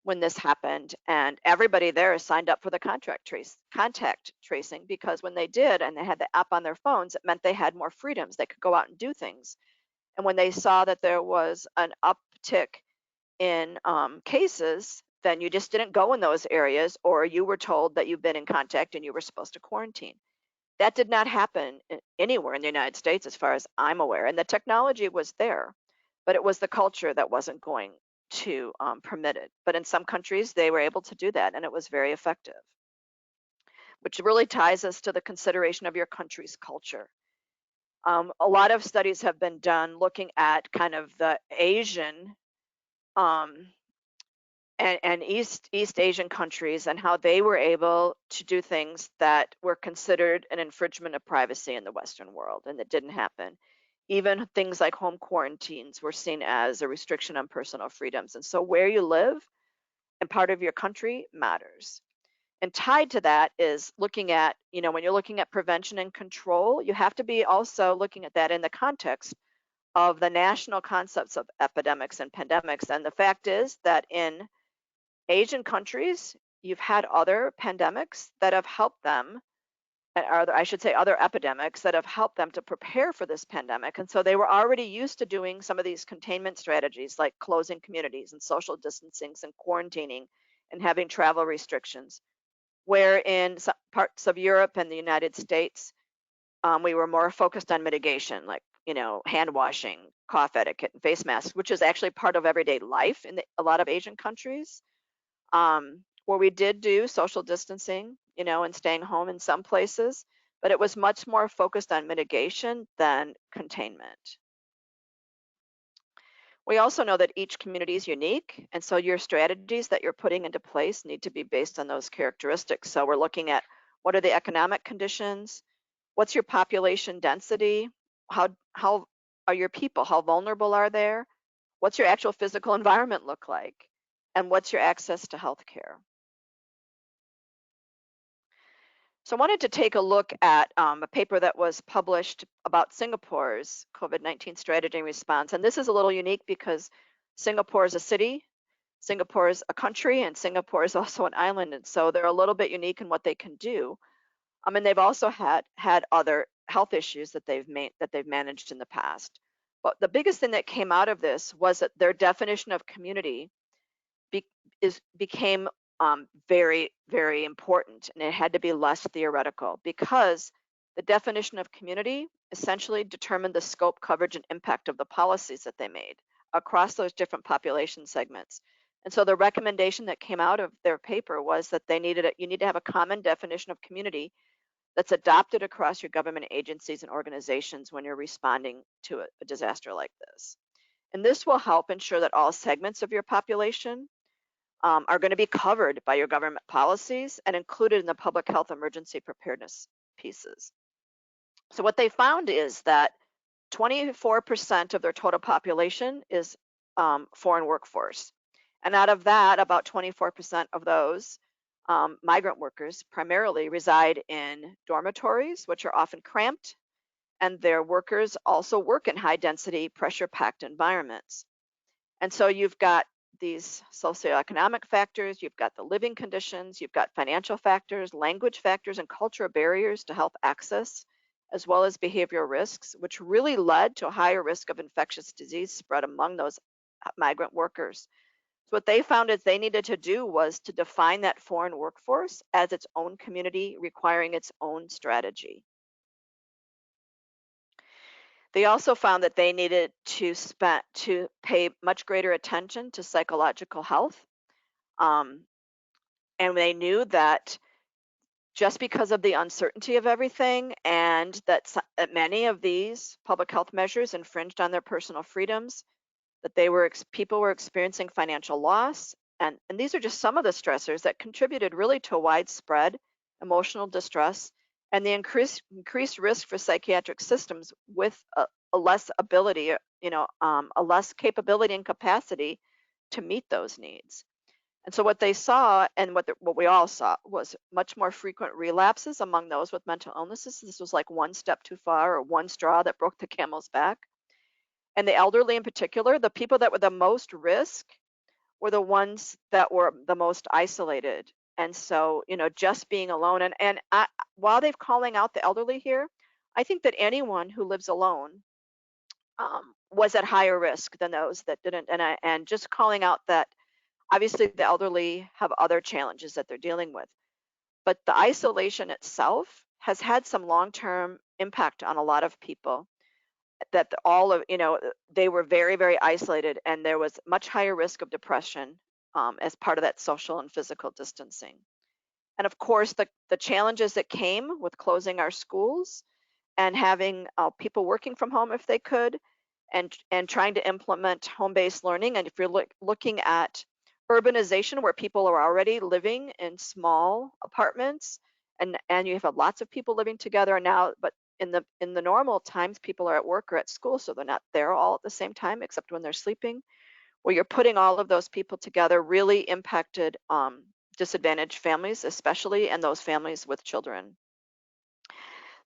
when this happened, and everybody there signed up for the contact tracing, because when they did and they had the app on their phones, it meant they had more freedoms. They could go out and do things. And when they saw that there was an uptick in cases, then you just didn't go in those areas, or you were told that you've been in contact and you were supposed to quarantine. That did not happen anywhere in the United States, as far as I'm aware. And the technology was there, but it was the culture that wasn't going to permit it. But in some countries, they were able to do that, and it was very effective, which really ties us to the consideration of your country's culture. A lot of studies have been done looking at kind of the Asian um, and East Asian countries and how they were able to do things that were considered an infringement of privacy in the Western world, and that didn't happen. Even things like home quarantines were seen as a restriction on personal freedoms. And so where you live and part of your country matters. And tied to that is looking at, when you're looking at prevention and control, you have to be also looking at that in the context of the national concepts of epidemics and pandemics. And the fact is that in Asian countries, you've had other pandemics that have helped them, or I should say other epidemics that have helped them to prepare for this pandemic. And so they were already used to doing some of these containment strategies like closing communities and social distancing and quarantining and having travel restrictions. Where in some parts of Europe and the United States, we were more focused on mitigation, like, hand washing, cough etiquette, and face masks, which is actually part of everyday life in a lot of Asian countries. Where we did do social distancing, and staying home in some places, but it was much more focused on mitigation than containment. We also know that each community is unique, and so your strategies that you're putting into place need to be based on those characteristics. So we're looking at what are the economic conditions, what's your population density, how are your people, how vulnerable are they, what's your actual physical environment look like, and what's your access to health care. So I wanted to take a look at a paper that was published about Singapore's COVID-19 strategy and response. And this is a little unique because Singapore is a city, Singapore is a country, and Singapore is also an island. And so they're a little bit unique in what they can do. And they've also had other health issues that they've managed in the past. But the biggest thing that came out of this was that their definition of community became very, very important, and it had to be less theoretical, because the definition of community essentially determined the scope, coverage, and impact of the policies that they made across those different population segments. And so the recommendation that came out of their paper was that you need to have a common definition of community that's adopted across your government agencies and organizations when you're responding to a disaster like this. And this will help ensure that all segments of your population are going to be covered by your government policies and included in the public health emergency preparedness pieces. So what they found is that 24% of their total population is foreign workforce. And out of that, about 24% of those migrant workers primarily reside in dormitories, which are often cramped, and their workers also work in high density, pressure packed environments. And so you've got these socioeconomic factors, you've got the living conditions, you've got financial factors, language factors, and cultural barriers to health access, as well as behavioral risks, which really led to a higher risk of infectious disease spread among those migrant workers. So what they found is they needed to do was to define that foreign workforce as its own community, requiring its own strategy. They also found that they needed to pay much greater attention to psychological health. Um, and they knew that just because of the uncertainty of everything and that many of these public health measures infringed on their personal freedoms, that people were experiencing financial loss. And these are just some of the stressors that contributed really to widespread emotional distress and the increased risk for psychiatric systems with a less ability, a less capability and capacity to meet those needs. And so what they saw and what we all saw was much more frequent relapses among those with mental illnesses. This was like one step too far or one straw that broke the camel's back. And the elderly in particular, the people that were the most risk were the ones that were the most isolated. And so, just being alone while they're calling out the elderly here, I think that anyone who lives alone was at higher risk than those that didn't. And just calling out that obviously the elderly have other challenges that they're dealing with, but the isolation itself has had some long-term impact on a lot of people. That all of they were very, very isolated, and there was much higher risk of depression as part of that social and physical distancing. And of course, the challenges that came with closing our schools and having people working from home if they could, and trying to implement home-based learning. And if you're looking at urbanization where people are already living in small apartments, and you have lots of people living together now, but in the normal times people are at work or at school, so they're not there all at the same time except when they're sleeping. Where you're putting all of those people together really impacted disadvantaged families, especially, and those families with children.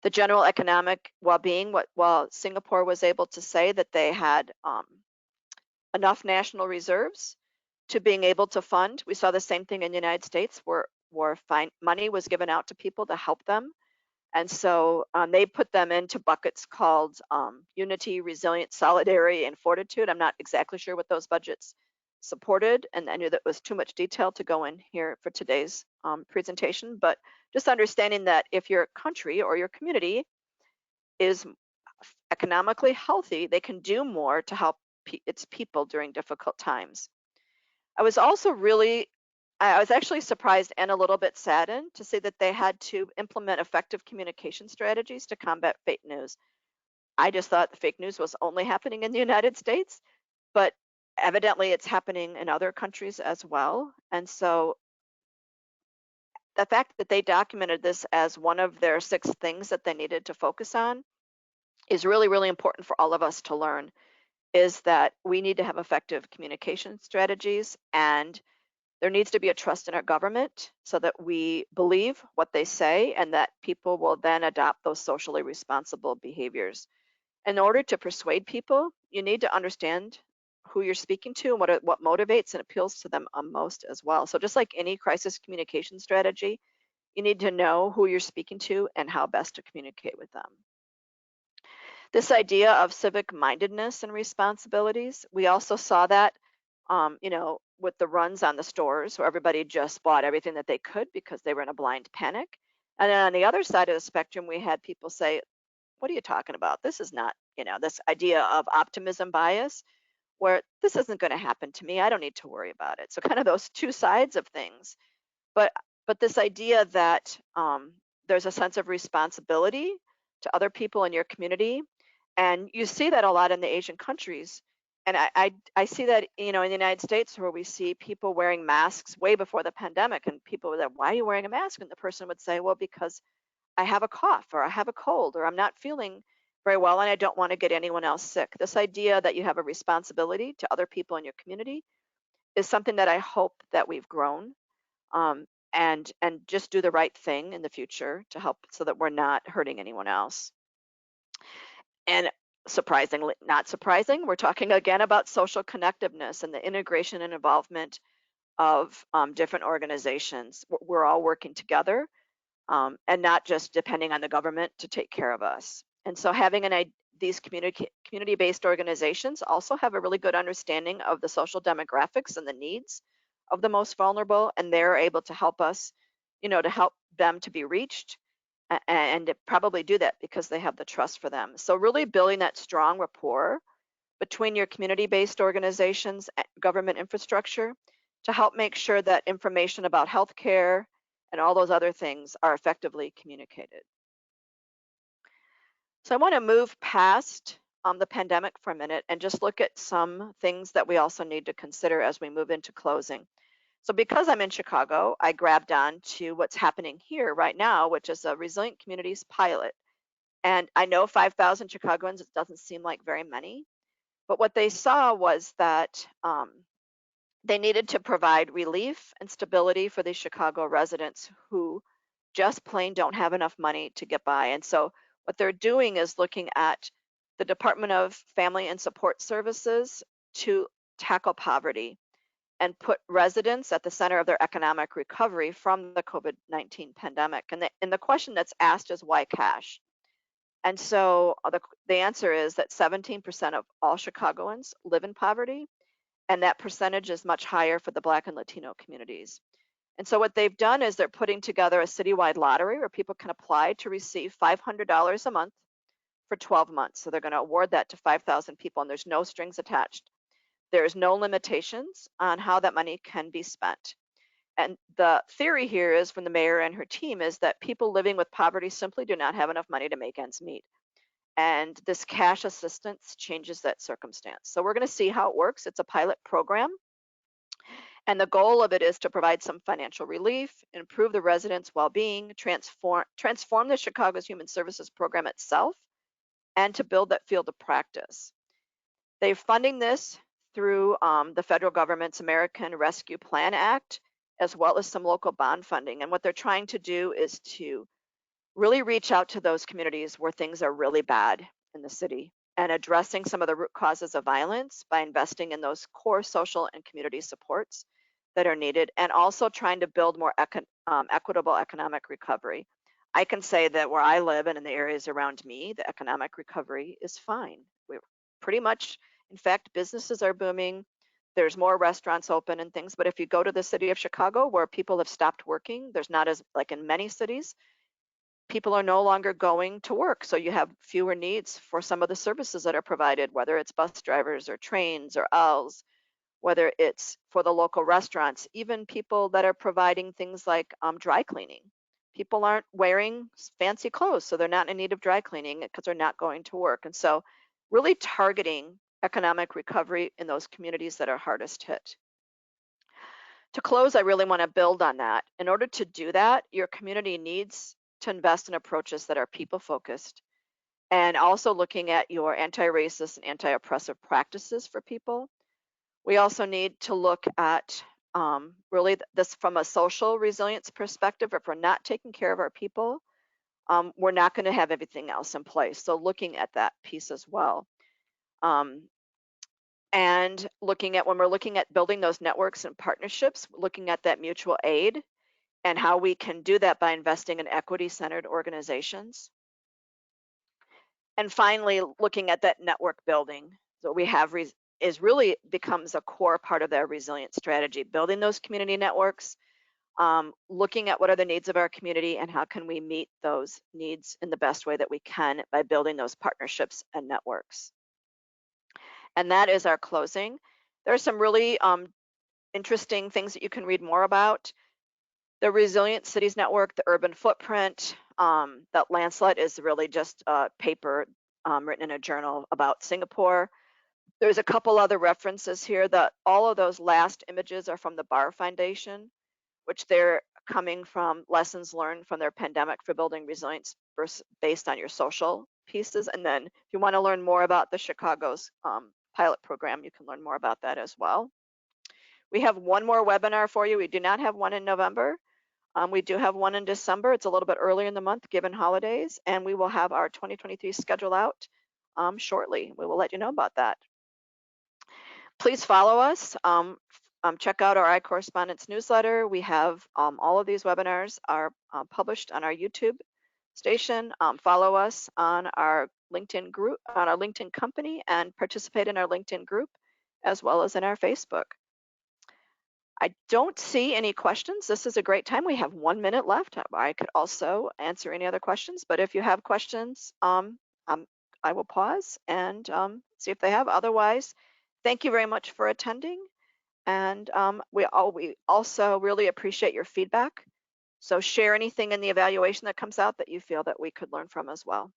The general economic well-being, while Singapore was able to say that they had enough national reserves to being able to fund, we saw the same thing in the United States where money was given out to people to help them. And so they put them into buckets called unity, resilience, solidarity, and fortitude. I'm not exactly sure what those budgets supported, and I knew that was too much detail to go in here for today's presentation, but just understanding that if your country or your community is economically healthy, they can do more to help its people during difficult times. I was actually surprised and a little bit saddened to see that they had to implement effective communication strategies to combat fake news. I just thought the fake news was only happening in the United States, but evidently it's happening in other countries as well. And so the fact that they documented this as one of their 6 things that they needed to focus on is really, really important for all of us to learn, is that we need to have effective communication strategies, and there needs to be a trust in our government so that we believe what they say and that people will then adopt those socially responsible behaviors. In order to persuade people, you need to understand who you're speaking to and what motivates and appeals to them most as well. So just like any crisis communication strategy, you need to know who you're speaking to and how best to communicate with them. This idea of civic mindedness and responsibilities, we also saw that with the runs on the stores where everybody just bought everything that they could because they were in a blind panic. And then on the other side of the spectrum, we had people say, what are you talking about? This is not, this idea of optimism bias, where this isn't going to happen to me. I don't need to worry about it. So kind of those two sides of things. But this idea that there's a sense of responsibility to other people in your community, and you see that a lot in the Asian countries. And I see that, in the United States, where we see people wearing masks way before the pandemic, and people would say, why are you wearing a mask? And the person would say, well, because I have a cough, or I have a cold, or I'm not feeling very well and I don't want to get anyone else sick. This idea that you have a responsibility to other people in your community is something that I hope that we've grown, and just do the right thing in the future to help so that we're not hurting anyone else. And surprisingly, not surprising, we're talking again about social connectiveness and the integration and involvement of different organizations. We're all working together, and not just depending on the government to take care of us. And so having these community-based organizations also have a really good understanding of the social demographics and the needs of the most vulnerable, and they're able to help us, to help them to be reached and to probably do that because they have the trust for them. So really building that strong rapport between your community-based organizations and government infrastructure to help make sure that information about healthcare and all those other things are effectively communicated. So I want to move past the pandemic for a minute and just look at some things that we also need to consider as we move into closing. So because I'm in Chicago, I grabbed on to what's happening here right now, which is a Resilient Communities pilot. And I know 5,000 Chicagoans, it doesn't seem like very many, but what they saw was that they needed to provide relief and stability for these Chicago residents who just plain don't have enough money to get by. And so what they're doing is looking at the Department of Family and Support Services to tackle poverty and put residents at the center of their economic recovery from the COVID-19 pandemic. And the question that's asked is why cash? And so the answer is that 17% of all Chicagoans live in poverty, and that percentage is much higher for the Black and Latino communities. And so what they've done is they're putting together a citywide lottery where people can apply to receive $500 a month for 12 months. So they're going to award that to 5,000 people, and there's no strings attached. There's no limitations on how that money can be spent. And the theory here is from the mayor and her team is that people living with poverty simply do not have enough money to make ends meet. And this cash assistance changes that circumstance. So we're going to see how it works. It's a pilot program. And the goal of it is to provide some financial relief, improve the residents' well-being, transform the Chicago's Human Services Program itself, and to build that field of practice. They're funding this through the federal government's American Rescue Plan Act, as well as some local bond funding. And what they're trying to do is to really reach out to those communities where things are really bad in the city and addressing some of the root causes of violence by investing in those core social and community supports that are needed, and also trying to build more equitable economic recovery. I can say that where I live and in the areas around me, the economic recovery is fine. We're pretty much, in fact, businesses are booming. There's more restaurants open and things, but if you go to the city of Chicago where people have stopped working, there's not as, like in many cities, people are no longer going to work. So you have fewer needs for some of the services that are provided, whether it's bus drivers or trains or Ls, whether it's for the local restaurants, even people that are providing things like dry cleaning. People aren't wearing fancy clothes, so they're not in need of dry cleaning because they're not going to work. And so really targeting economic recovery in those communities that are hardest hit. To close, I really want to build on that. In order to do that, your community needs to invest in approaches that are people-focused and also looking at your anti-racist and anti-oppressive practices for people. We also need to look at really this from a social resilience perspective. If we're not taking care of our people, we're not going to have everything else in place. So looking at that piece as well. And looking at when we're looking at building those networks and partnerships, looking at that mutual aid and how we can do that by investing in equity-centered organizations. And finally, looking at that network building. So we have is really becomes a core part of their resilience strategy, building those community networks, looking at what are the needs of our community and how can we meet those needs in the best way that we can by building those partnerships and networks. And that is our closing. There are some really interesting things that you can read more about. The Resilient Cities Network, the Urban Footprint, that Lancelot is really just a paper written in a journal about Singapore. There's a couple other references here that all of those last images are from the Barr Foundation, which they're coming from lessons learned from their pandemic for building resilience based on your social pieces. And then if you want to learn more about the Chicago's pilot program, you can learn more about that as well. We have one more webinar for you. We do not have one in November. We do have one in December. It's a little bit earlier in the month given holidays, and we will have our 2023 schedule out shortly. We will let you know about that. Please follow us. Check out our iCorrespondence newsletter. We have all of these webinars are published on our YouTube station. Follow us on our LinkedIn group, on our LinkedIn company, and participate in our LinkedIn group, as well as in our Facebook. I don't see any questions. This is a great time. We have 1 minute left. I could also answer any other questions, but if you have questions, I will pause and see if they have. Otherwise, thank you very much for attending. And we also really appreciate your feedback. So share anything in the evaluation that comes out that you feel that we could learn from as well.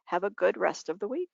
Have a good rest of the week.